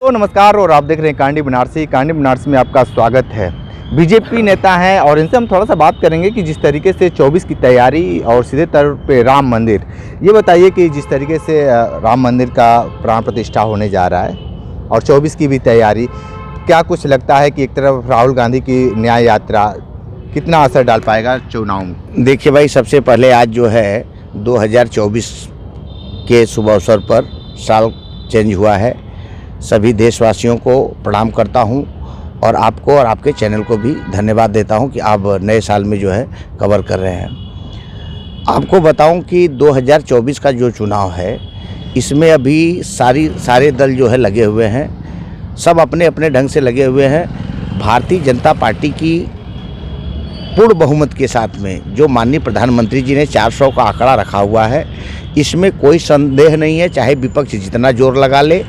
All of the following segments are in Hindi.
तो नमस्कार और आप देख रहे हैं कांडी बनारसी। कांडी बनारसी में आपका स्वागत है। बीजेपी नेता हैं और इनसे हम थोड़ा सा बात करेंगे कि जिस तरीके से 24 की तैयारी और सीधे तौर पे राम मंदिर, ये बताइए कि जिस तरीके से राम मंदिर का प्राण प्रतिष्ठा होने जा रहा है और 24 की भी तैयारी, क्या कुछ लगता है कि एक तरफ राहुल गांधी की न्याय यात्रा कितना असर डाल पाएगा चुनाव में? देखिए भाई, सबसे पहले आज जो है 2024 के शुभ अवसर पर साल चेंज हुआ है। सभी देशवासियों को प्रणाम करता हूं और आपको और आपके चैनल को भी धन्यवाद देता हूं कि आप नए साल में जो है कवर कर रहे हैं। आपको बताऊं कि 2024 का जो चुनाव है, इसमें अभी सारे दल जो है लगे हुए हैं, सब अपने अपने ढंग से लगे हुए हैं। भारतीय जनता पार्टी की पूर्ण बहुमत के साथ में जो माननीय प्रधानमंत्री जी ने 400 का आंकड़ा रखा हुआ है, इसमें कोई संदेह नहीं है। चाहे विपक्ष जितना जोर लगा ले,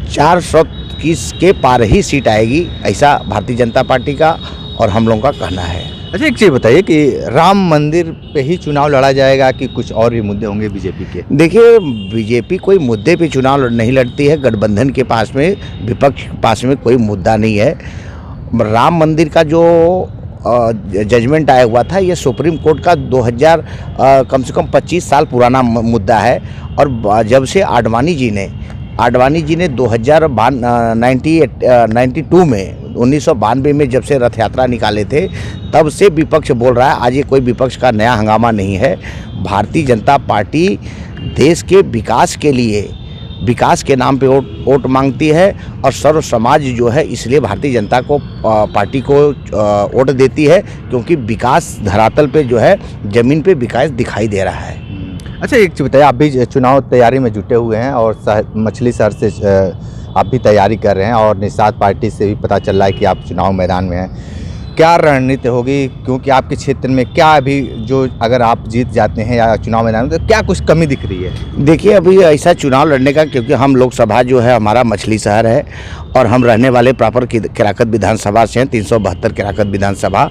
400 के पार ही सीट आएगी, ऐसा भारतीय जनता पार्टी का और हम लोगों का कहना है। अच्छा, एक चीज़ बताइए कि राम मंदिर पे ही चुनाव लड़ा जाएगा कि कुछ और भी मुद्दे होंगे बीजेपी के? देखिए, बीजेपी कोई मुद्दे पे चुनाव नहीं लड़ती है। गठबंधन के पास में, विपक्ष के पास में कोई मुद्दा नहीं है। राम मंदिर का जो जजमेंट आया हुआ था, ये सुप्रीम कोर्ट का 2000 कम से कम 25 साल पुराना मुद्दा है। और जब से आडवाणी जी ने 1992 में 1992 में जब से रथ यात्रा निकाले थे, तब से विपक्ष बोल रहा है। आज ये कोई विपक्ष का नया हंगामा नहीं है। भारतीय जनता पार्टी देश के विकास के लिए, विकास के नाम पे वोट मांगती है और सर्व समाज जो है इसलिए भारतीय जनता पार्टी को वोट देती है, क्योंकि विकास धरातल पे जो है, ज़मीन पे विकास दिखाई दे रहा है। अच्छा, एक चीज़ बताइए, आप भी चुनाव तैयारी में जुटे हुए हैं और मछली शहर से आप भी तैयारी कर रहे हैं और निषाद पार्टी से भी पता चल रहा है कि आप चुनाव मैदान में हैं। क्या रणनीति होगी, क्योंकि आपके क्षेत्र में क्या अभी जो अगर आप जीत जाते हैं या चुनाव मैदान में, तो क्या कुछ कमी दिख रही है? देखिए, अभी ऐसा चुनाव लड़ने का, क्योंकि हम लोकसभा जो है हमारा मछली शहर है और हम रहने वाले प्रॉपर केराकत विधानसभा से हैं, 372 केराकत विधानसभा।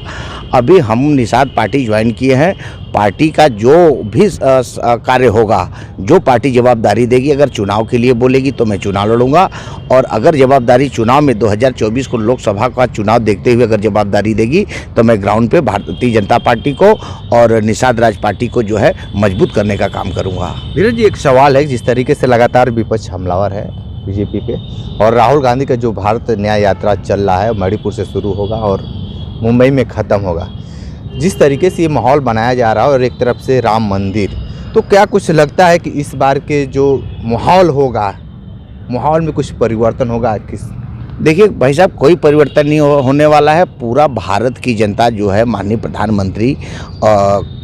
अभी हम निषाद पार्टी ज्वाइन किए हैं। पार्टी का जो भी कार्य होगा, जो पार्टी जवाबदारी देगी, अगर चुनाव के लिए बोलेगी तो मैं चुनाव लड़ूंगा, और अगर जवाबदारी चुनाव में 2024 को लोकसभा का चुनाव देखते हुए अगर जवाबदारी देगी तो मैं ग्राउंड पे भारतीय जनता पार्टी को और निषाद राज पार्टी को जो है मजबूत करने का काम करूंगा। धीरज जी, एक सवाल है, जिस तरीके से लगातार विपक्ष हमलावर है बीजेपी पे, और राहुल गांधी का जो भारत न्याय यात्रा चल रहा है, मणिपुर से शुरू होगा और मुंबई में ख़त्म होगा, जिस तरीके से ये माहौल बनाया जा रहा है और एक तरफ से राम मंदिर, तो क्या कुछ लगता है कि इस बार के जो माहौल होगा, माहौल में कुछ परिवर्तन होगा? देखिए भाई साहब, कोई परिवर्तन नहीं होने वाला है। पूरा भारत की जनता जो है माननीय प्रधानमंत्री,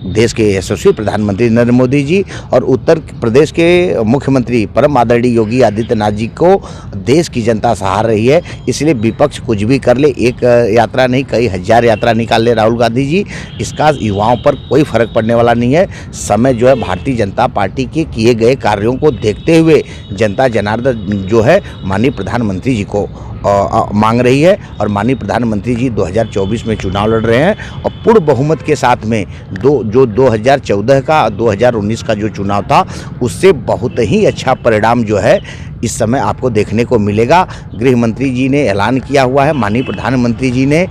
देश के यशस्वी प्रधानमंत्री नरेंद्र मोदी जी और उत्तर प्रदेश के मुख्यमंत्री परम आदरणीय योगी आदित्यनाथ जी को देश की जनता सहार रही है। इसलिए विपक्ष कुछ भी कर ले, एक यात्रा नहीं कई हजार यात्रा निकाल ले राहुल गांधी जी, इसका युवाओं पर कोई फर्क पड़ने वाला नहीं है। समय जो है भारतीय जनता पार्टी के किए गए कार्यों को देखते हुए जनता जनार्दन जो है माननीय प्रधानमंत्री जी को मांग रही है, और माननीय प्रधानमंत्री जी 2024 में चुनाव लड़ रहे हैं और पूर्ण बहुमत के साथ में जो 2014 का 2019 का जो चुनाव था, उससे बहुत ही अच्छा परिणाम जो है इस समय आपको देखने को मिलेगा। गृह मंत्री जी ने ऐलान किया हुआ है, माननीय प्रधानमंत्री जी ने,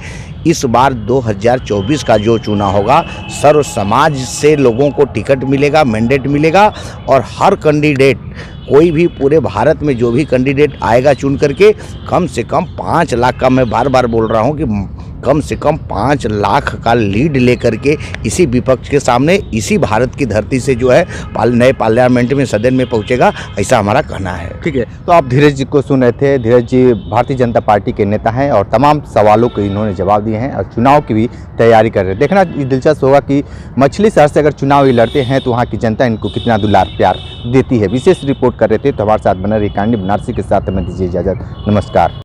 इस बार 2024 का जो चुनाव होगा, सर्व समाज से लोगों को टिकट मिलेगा, मैंडेट मिलेगा, और हर कैंडिडेट, कोई भी पूरे भारत में जो भी कैंडिडेट आएगा चुन करके, कम से कम 5 लाख का, मैं बार बार बोल रहा हूँ कि कम से कम 5 लाख का लीड लेकर के इसी विपक्ष के सामने, इसी भारत की धरती से जो है नए पार्लियामेंट में, सदन में पहुंचेगा, ऐसा हमारा कहना है। ठीक है, तो आप धीरज जी को सुन रहे थे। धीरज जी भारतीय जनता पार्टी के नेता हैं और तमाम सवालों को इन्होंने जवाब दिए हैं और चुनाव की भी तैयारी कर रहे हैं। देखना दिलचस्प होगा कि मछली शहर से अगर चुनाव ही लड़ते हैं तो वहाँ की जनता इनको कितना दुलार प्यार देती है। विशेष रिपोर्ट कर रहे थे, तो हमारे साथ बना रही कांडी बनारसी के साथ हमें दीजिए इजाज़त। नमस्कार।